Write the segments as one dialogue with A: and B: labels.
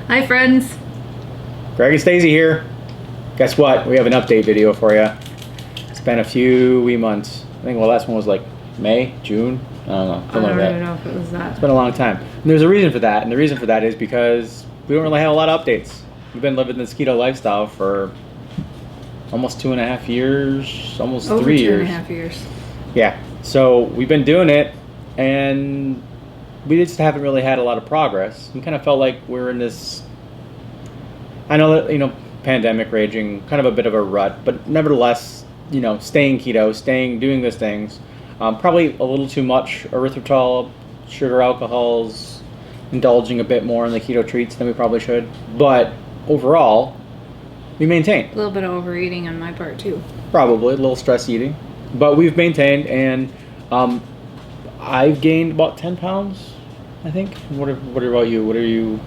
A: Hi friends.
B: Greg and Stacey here. Guess what? We have an update video for you. It's been a few wee months. I think the last one was like May, June. I don't know.
A: I
B: Something like
A: don't
B: that.
A: even know if it was that.
B: It's been a long time. And there's a reason for that. And the reason for that is because we don't really have a lot of updates. We've been living this keto lifestyle for almost 2.5 years, almost
A: Over
B: 3 years.
A: 2.5 years.
B: Yeah. So we've been doing it, and we just haven't really had a lot of progress. We kind of felt like we're in this, I know that, pandemic raging, kind of a bit of a rut, but nevertheless, staying keto, doing those things. Probably a little too much erythritol, sugar alcohols, indulging a bit more in the keto treats than we probably should. But overall, we maintained.
A: A little bit of overeating on my part too.
B: Probably a little stress eating, but we've maintained, and I've gained about 10 pounds, I think. What about you? What are you?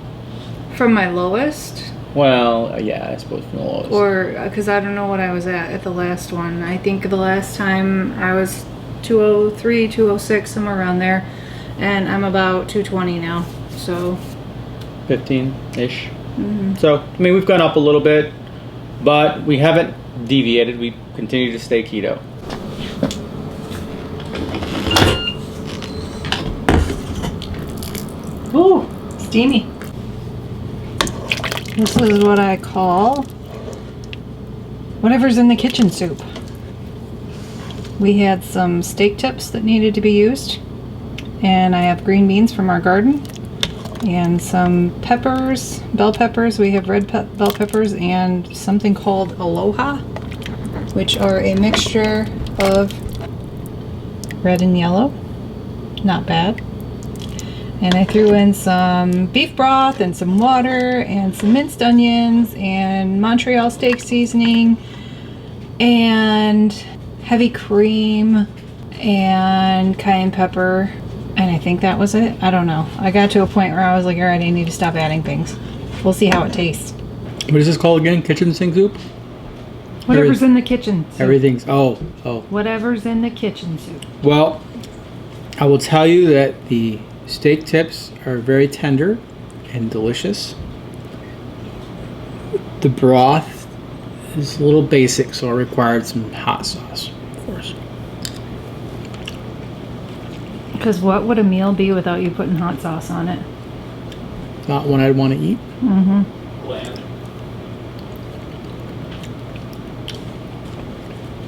A: From my lowest?
B: Well, yeah, I suppose from the lowest.
A: Or, because I don't know what I was at the last one. I think the last time I was 203, 206, somewhere around there. And I'm about 220 now, so.
B: 15-ish.
A: Mm-hmm.
B: So, we've gone up a little bit, but we haven't deviated. We continue to stay keto.
A: Ooh, steamy. This is what I call whatever's in the kitchen soup. We had some steak tips that needed to be used, and I have green beans from our garden, and some peppers, bell peppers. We have red bell peppers and something called Aloha, which are a mixture of red and yellow. Not bad. And I threw in some beef broth and some water and some minced onions and Montreal steak seasoning and heavy cream and cayenne pepper. And I think that was it. I don't know. I got to a point where I was like, all right, I need to stop adding things. We'll see how it tastes.
B: What is this called again? Kitchen sink soup?
A: Whatever's in the kitchen soup.
B: Everything's, oh.
A: Whatever's in the kitchen soup.
B: Well, I will tell you that the steak tips are very tender and delicious. The broth is a little basic, so I required some hot sauce, of course.
A: Because what would a meal be without you putting hot sauce on it?
B: Not one I'd want to eat.
A: Mm-hmm.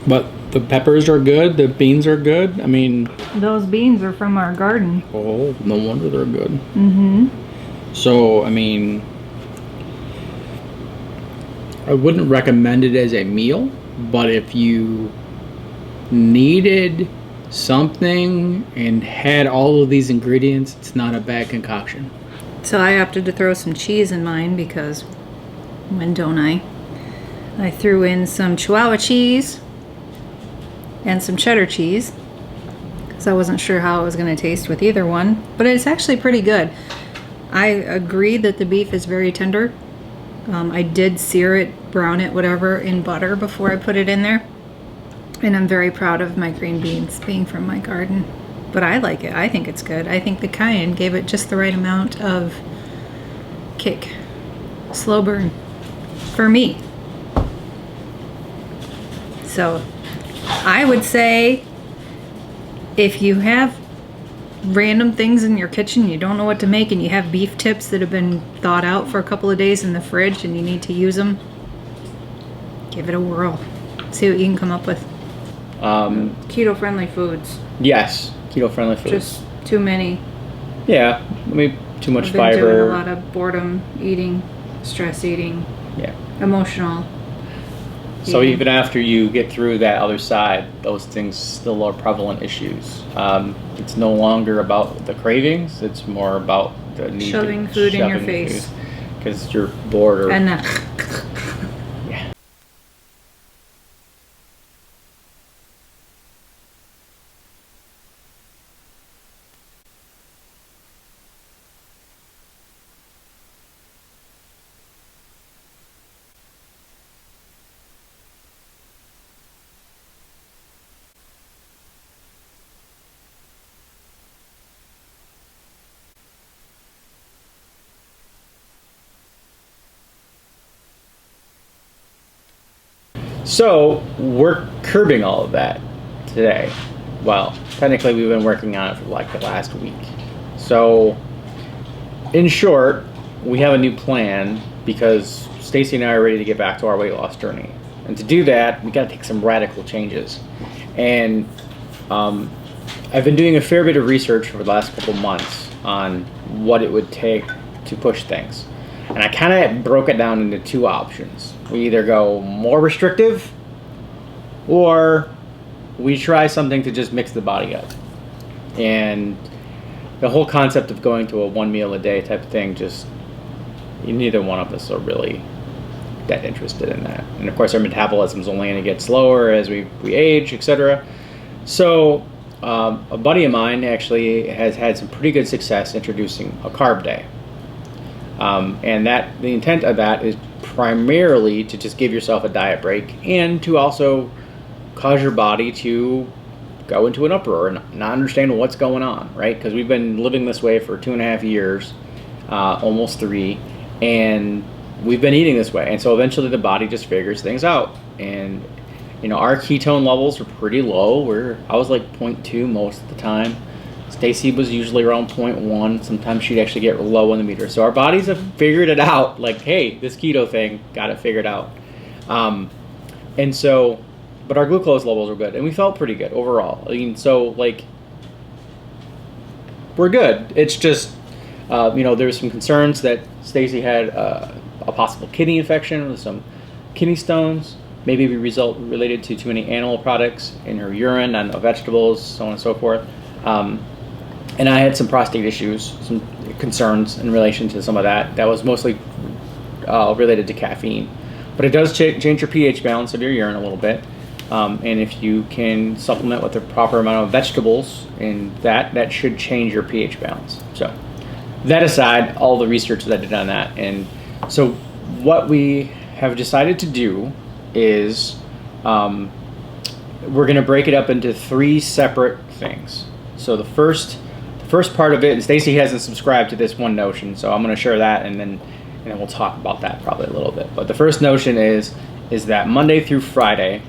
B: But the peppers are good. The beans are good.
A: Those beans are from our garden.
B: Oh, no wonder they're good.
A: Mm-hmm.
B: So, I wouldn't recommend it as a meal, but if you needed something and had all of these ingredients, it's not a bad concoction.
A: So I opted to throw some cheese in mine because when don't I? I threw in some Chihuahua cheese and some cheddar cheese because I wasn't sure how it was going to taste with either one, but it's actually pretty good. I agree that the beef is very tender. I did sear it, brown it, whatever, in butter before I put it in there. And I'm very proud of my green beans being from my garden. But I like it. I think it's good. I think the cayenne gave it just the right amount of kick. Slow burn. For me. So, I would say if you have random things in your kitchen, you don't know what to make, and you have beef tips that have been thawed out for a couple of days in the fridge and you need to use them, give it a whirl. See what you can come up with. Keto-friendly foods.
B: Yes, keto-friendly foods.
A: Just too many.
B: Yeah, too much
A: I've been
B: fiber.
A: doing a lot of boredom eating, stress eating,
B: Yeah.
A: emotional.
B: So
A: eating.
B: even after you get through that other side, those things still are prevalent issues. It's no longer about the cravings; it's more about the need
A: Shoving
B: to
A: food in your face
B: because you're bored or.
A: And
B: Yeah. So we're curbing all of that today. Well, technically we've been working on it for like the last week. So in short, we have a new plan because Stacy and I are ready to get back to our weight loss journey. And to do that, we got to take some radical changes. And I've been doing a fair bit of research over the last couple months on what it would take to push things. And I kind of broke it down into two options. We either go more restrictive or we try something to just mix the body up. And the whole concept of going to a 1 meal a day type of thing, just neither one of us are really that interested in that. And of course our metabolism is only going to get slower as we age, etc. So a buddy of mine actually has had some pretty good success introducing a carb day. And that the intent of that is primarily to just give yourself a diet break and to also cause your body to go into an uproar and not understand what's going on, right? Because we've been living this way for 2.5 years, almost 3, and we've been eating this way. And so eventually the body just figures things out. And our ketone levels are pretty low. I was like 0.2 most of the time. Stacy was usually around 0.1. Sometimes she'd actually get low on the meter. So our bodies have figured it out. Like, hey, this keto thing, got it figured out. And so, but our glucose levels were good, and we felt pretty good overall. I mean, so like, we're good. It's just, there's some concerns that Stacy had a possible kidney infection with some kidney stones, maybe related to too many animal products in her urine and vegetables, so on and so forth. And I had some prostate issues, some concerns in relation to some of that. That was mostly related to caffeine. But it does change your pH balance of your urine a little bit. And if you can supplement with the proper amount of vegetables, and that should change your pH balance. So that aside, all the research that I did on that. And so what we have decided to do is we're going to break it up into 3 separate things. So the first part of it, and Stacy hasn't subscribed to this one notion, so I'm going to share that, and then we'll talk about that probably a little bit. But the first notion is that Monday through Friday,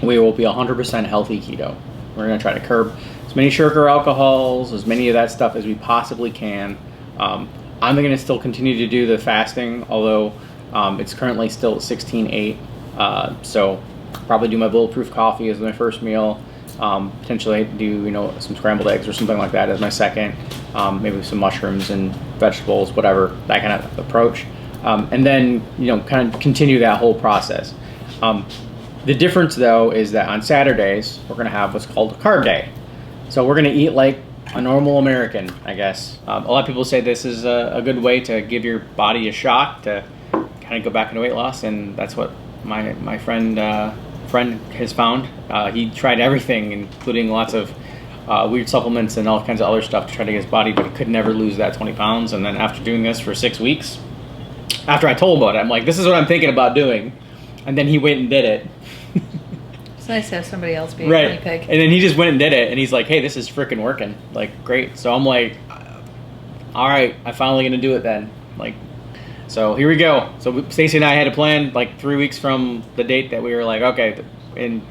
B: we will be 100% healthy keto. We're going to try to curb as many sugar, alcohols, as many of that stuff as we possibly can. I'm going to still continue to do the fasting, although it's currently still at 16:8. So probably do my bulletproof coffee as my first meal. Potentially do some scrambled eggs or something like that as my second. Maybe some mushrooms and vegetables, whatever, that kind of approach. And then kind of continue that whole process. The difference though is that on Saturdays we're going to have what's called a carb day. So we're going to eat like a normal American, I guess. A lot of people say this is a good way to give your body a shot to kind of go back into weight loss, and that's what my friend has found. He tried everything, including lots of weird supplements and all kinds of other stuff to try to get his body, but he could never lose that 20 pounds. And then after doing this for 6 weeks, after I told him about it, I'm like, this is what I'm thinking about doing. And then he went and did it.
A: It's nice to have somebody else be a
B: Right.
A: guinea pig.
B: And then he just went and did it, and he's like, hey, this is freaking working. Like, great. So I'm like, all right, I'm finally going to do it then. Like, so here we go. So Stacy and I had a plan like 3 weeks from the date that we were like, okay, in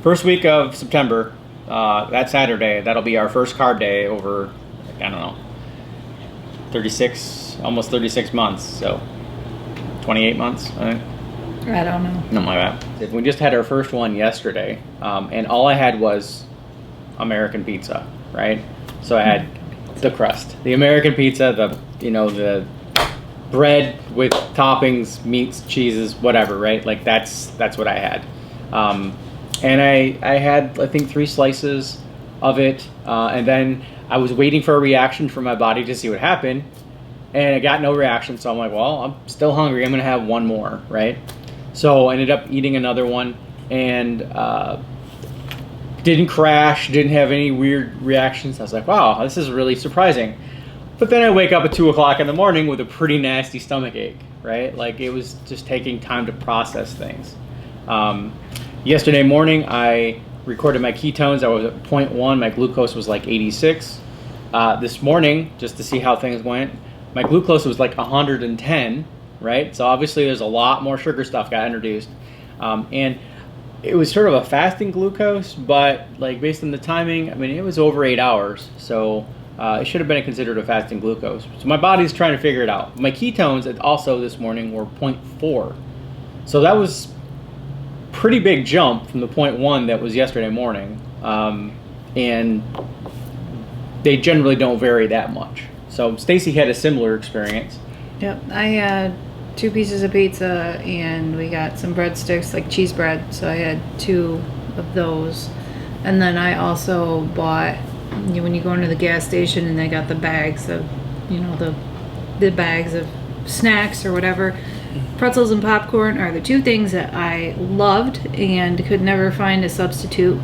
B: first week of September, that Saturday, that'll be our first carb day over, I don't know, almost 36 months. So 28 months, I think.
A: I don't know.
B: Something like that. We just had our first one yesterday, and all I had was American pizza, right? So I had the crust, the American pizza, the bread with toppings, meats, cheeses, whatever, right? Like that's what I had. And I had, I think, 3 slices of it, and then I was waiting for a reaction from my body to see what happened, and I got no reaction, so I'm like, well, I'm still hungry, I'm gonna have one more, right? So I ended up eating another one, and didn't crash, didn't have any weird reactions. I was like, wow, this is really surprising. But then I wake up at 2 o'clock in the morning with a pretty nasty stomach ache, right? Like, it was just taking time to process things. Yesterday morning, I recorded my ketones. I was at 0.1. My glucose was like 86. This morning, just to see how things went, my glucose was like 110, right? So obviously there's a lot more sugar stuff got introduced. And it was sort of a fasting glucose, but like based on the timing, I mean, it was over 8 hours, so it should have been considered a fasting glucose. So my body's trying to figure it out. My ketones also this morning were 0.4, so that was pretty big jump from the 0.1 that was yesterday morning, and they generally don't vary that much. So Stacy had a similar experience.
A: Yep, I had 2 pieces of pizza and we got some breadsticks, like cheese bread, so I had 2 of those. And then I also bought, when you go into the gas station and they got the bags of, the bags of snacks or whatever, pretzels and popcorn are the 2 things that I loved and could never find a substitute.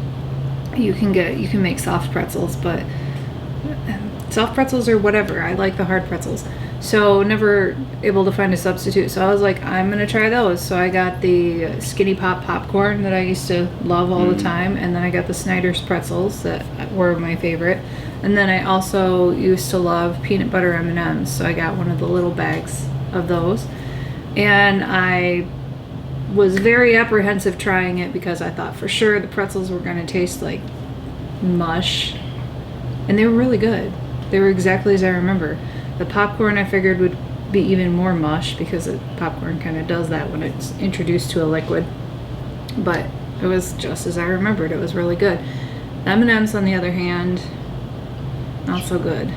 A: You can make soft pretzels, but soft pretzels or whatever, I like the hard pretzels. So never able to find a substitute. So I was like, I'm going to try those. So I got the Skinny Pop popcorn that I used to love all the time. And then I got the Snyder's pretzels that were my favorite. And then I also used to love peanut butter M&Ms. So I got one of the little bags of those. And I was very apprehensive trying it because I thought for sure the pretzels were going to taste like mush. And they were really good. They were exactly as I remember. The popcorn I figured would be even more mush because popcorn kind of does that when it's introduced to a liquid. But it was just as I remembered. It was really good. M&M's on the other hand, not so good.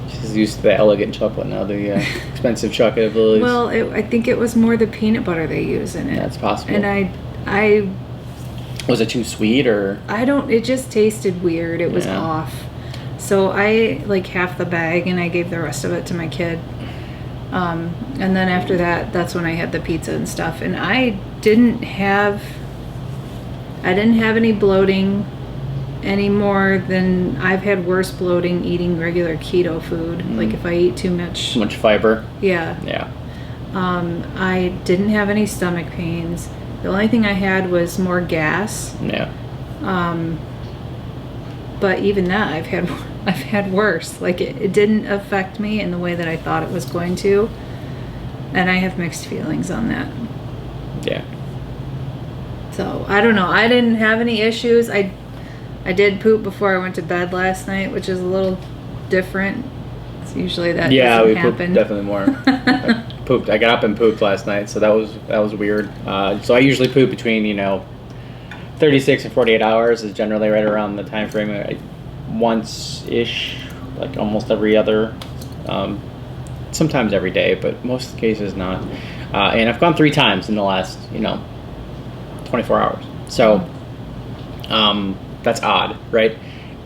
B: She's used to the elegant chocolate now, the expensive chocolate abilities.
A: Well, I think it was more the peanut butter they use in it.
B: That's possible.
A: And I
B: was it too sweet or?
A: it just tasted weird. It was off. So I ate like half the bag and I gave the rest of it to my kid. And then after that's when I had the pizza and stuff. And I didn't have any bloating any more than I've had worse bloating eating regular keto food. Like if I eat too much
B: Fiber.
A: Yeah.
B: Yeah.
A: I didn't have any stomach pains. The only thing I had was more gas.
B: Yeah.
A: But even that I've had worse. Like it didn't affect me in the way that I thought it was going to. And I have mixed feelings on that.
B: Yeah.
A: So I don't know. I didn't have any issues. I did poop before I went to bed last night, which is a little different. It's usually that doesn't happen.
B: Pooped definitely more. I got up and pooped last night, so that was weird. So I usually poop between 36 and 48 hours is generally right around the time frame. Once-ish, like almost every other, sometimes every day, but most cases not. And I've gone 3 times in the last 24 hours. So that's odd, right?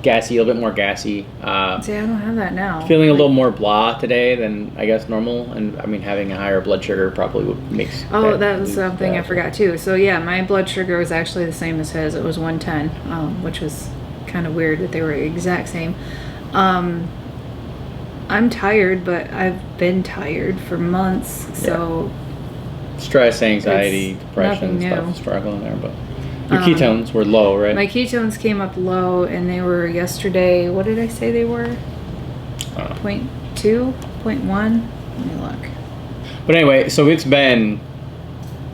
B: Gassy, a little bit more gassy.
A: See, I don't have that now.
B: Feeling a little more blah today than I guess normal, and I mean having a higher blood sugar probably makes.
A: Oh, that was something I forgot too. So yeah, my blood sugar was actually the same as his. It was 110, which was kind of weird that they were exact same. I'm tired, but I've been tired for months, so.
B: Stress, anxiety, depression, stuff struggling there, but. Your ketones were low, right?
A: My ketones came up low, and they were yesterday. What did I say they were? 0.2, 0.1. Let me look.
B: But anyway, so it's been.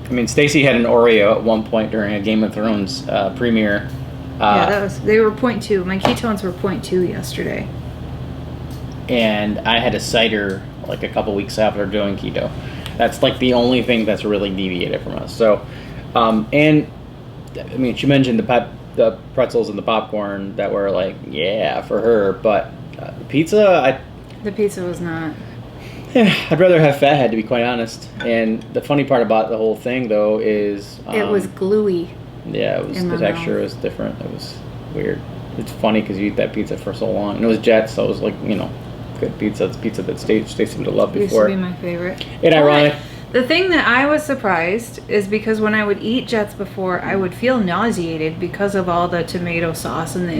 B: I mean, Stacy had an Oreo at one point during a Game of Thrones premiere.
A: They were 0.2. My ketones were 0.2 yesterday.
B: And I had a cider like a couple weeks after doing keto. That's like the only thing that's really deviated from us. So, and. I mean, she mentioned the pretzels and the popcorn that were like, for her, but pizza,
A: the pizza was not.
B: Yeah, I'd rather have fathead, to be quite honest. And the funny part about the whole thing, though, is
A: it was gluey.
B: Yeah, the texture was different. It was weird. It's funny because you eat that pizza for so long, and it was Jets, so it was like good pizza. It's pizza that Stacy seemed to love before.
A: It used to be my favorite.
B: And ironic.
A: The thing that I was surprised is because when I would eat Jets before, I would feel nauseated because of all the tomato sauce and the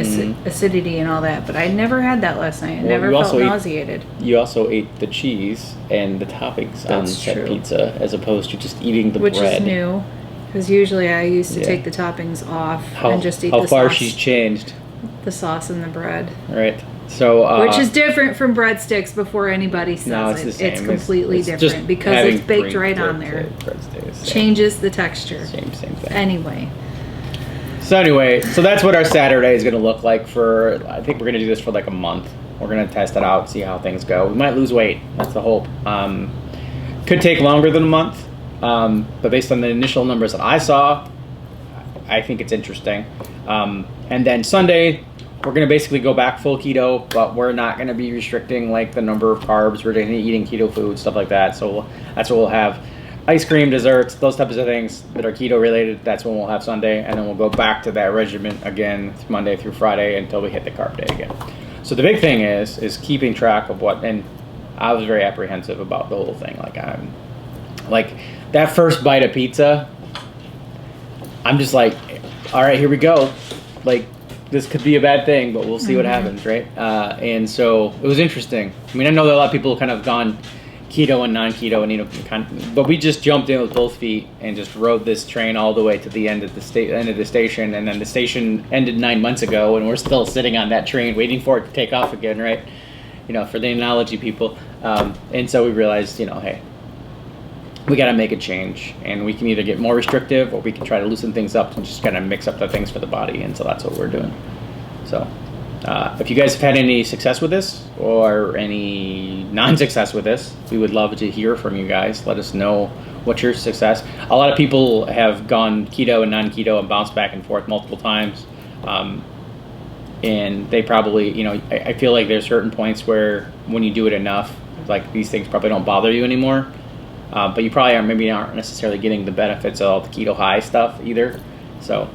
A: acidity and all that. But I never had that last night. I never felt nauseated.
B: You also ate the cheese and the toppings on that pizza as opposed to just eating the bread.
A: Which is new. Because usually I used to take the toppings off and just eat the sauce.
B: How far she's changed.
A: The sauce and the bread.
B: Right. So
A: which is different from breadsticks before anybody says
B: no, it's
A: it.
B: the same.
A: It's completely
B: it's
A: different
B: just
A: because
B: having
A: it's baked
B: free
A: right on there.
B: breadsticks.
A: Changes the texture.
B: Same thing.
A: Anyway.
B: So anyway, so that's what our Saturday is going to look like for, I think we're going to do this for like a month. We're going to test it out, see how things go. We might lose weight. That's the hope. Could take longer than a month. But based on the initial numbers that I saw, I think it's interesting. And then Sunday, we're going to basically go back full keto, but we're not going to be restricting like the number of carbs. We're going to be eating keto food, stuff like that. So that's what we'll have. Ice cream, desserts, those types of things that are keto related, that's when we'll have Sunday. And then we'll go back to that regimen again Monday through Friday until we hit the carb day again. So the big thing is keeping track of what, and I was very apprehensive about the whole thing. Like that first bite of pizza, I'm just like, all right, here we go. Like, this could be a bad thing, but we'll see what happens, right? And so it was interesting. I mean, I know that a lot of people kind of gone keto and non-keto, and but we just jumped in with both feet and just rode this train all the way to the end of the station, and then the station ended 9 months ago, and we're still sitting on that train waiting for it to take off again, right? For the analogy people. And so we realized, hey, we got to make a change, and we can either get more restrictive or we can try to loosen things up and just kind of mix up the things for the body. And so that's what we're doing. So if you guys have had any success with this or any non-success with this, we would love to hear from you guys. Let us know what's your success. A lot of people have gone keto and non-keto and bounced back and forth multiple times. And they probably, I feel like there's certain points where when you do it enough, like these things probably don't bother you anymore. But you probably aren't necessarily getting the benefits of all the keto high stuff either. So,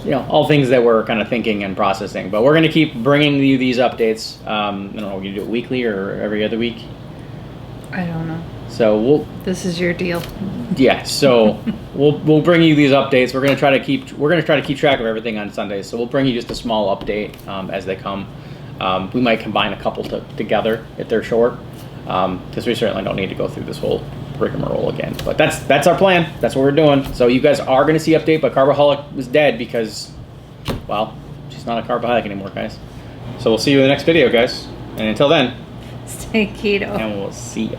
B: all things that we're kind of thinking and processing. But we're going to keep bringing you these updates. I don't know, we're going to do it weekly or every other week.
A: I don't know.
B: So
A: This is your deal.
B: Yeah. So we'll bring you these updates. We're going to try to keep track of everything on Sundays. So we'll bring you just a small update as they come. We might combine a couple together if they're short, because we certainly don't need to go through this whole rigmarole again. But that's our plan. That's what we're doing. So you guys are going to see update, but Carbaholic was dead because, well, she's not a Carbaholic anymore, guys. So we'll see you in the next video, guys. And until then,
A: Stay keto.
B: and we'll see ya.